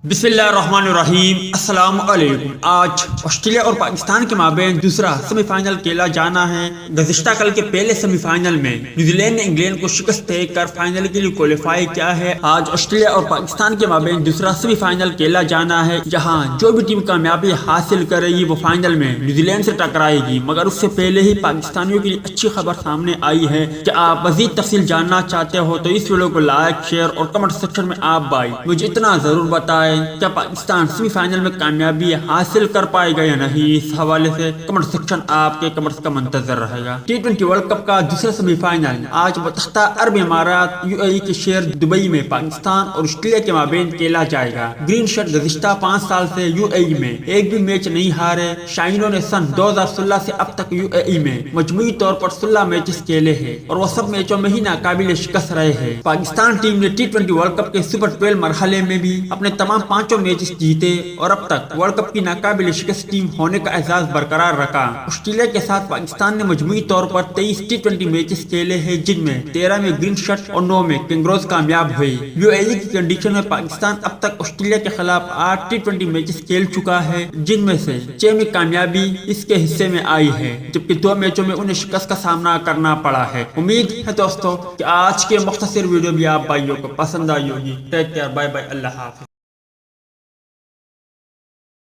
बिस्मिल्लाहिर्रहमानिर्रहीम। अस्सलाम वालेकुम। आज ऑस्ट्रेलिया और पाकिस्तान के माबेन दूसरा सेमीफाइनल खेला जाना है। गुज़िश्ता कल के पहले सेमीफाइनल में न्यूजीलैंड ने इंग्लैंड को शिकस्त देकर फाइनल के लिए क्वालिफाई किया है। आज ऑस्ट्रेलिया और पाकिस्तान के माबेन दूसरा सेमीफाइनल खेला जाना है, जहां जो भी टीम कामयाबी हासिल करेगी वो फाइनल में न्यूजीलैंड से टकराएगी। मगर उससे पहले ही पाकिस्तानियों के लिए अच्छी खबर सामने आई है कि आप मजीद तफसील जानना चाहते हो तो इस वीडियो को लाइक, शेयर और कमेंट सेक्शन में आप भाई मुझे इतना जरूर बताएं क्या पाकिस्तान सेमीफाइनल में कामयाबी हासिल कर पाएगा या नहीं। इस हवाले से कमेंट सेक्शन आपके कमेंट्स का मंतजर रहेगा। T20 वर्ल्ड कप का दूसरा सेमीफाइनल आज मुत्तहदा अरब इमारात UAE के शहर दुबई में पाकिस्तान और ऑस्ट्रेलिया के माबेन खेला जाएगा। ग्रीन शर्ट गुज़िश्ता 5 साल से UAE में एक भी मैच नहीं हारे। शाइनों ने सन 2016 से अब तक UAE में मजमूई तौर पर 16 मैचेस खेले हैं और वो सब मैचों में ही नाकाबिल शिकस्त रहे हैं। पाकिस्तान टीम ने T20 वर्ल्ड कप के सुपर 12 मरहले में भी अपने तमाम 5 मैचेस जीते और अब तक वर्ल्ड कप की नाकाबिल शिकस्त टीम होने का एजाज बरकरार रखा। ऑस्ट्रेलिया के साथ पाकिस्तान ने मजमूई तौर पर 23 T20 मैचेस खेले हैं, जिनमें 13 में ग्रीन शर्ट और 9 में कैंगरोज कामयाब हुए। UAE की कंडीशन में पाकिस्तान अब तक ऑस्ट्रेलिया के खिलाफ 8 T20 मैचेस खेल चुका है, जिनमें से 6 में कामयाबी इसके हिस्से में आई है, जबकि 2 मैचों में उन्हें शिकस्त का सामना करना पड़ा है। उम्मीद है दोस्तों कि आज के मुख्तसर वीडियो भी आप भाइयों को पसंद आई होगी। टेक केयर, बाय बाय, अल्लाह हाफिज।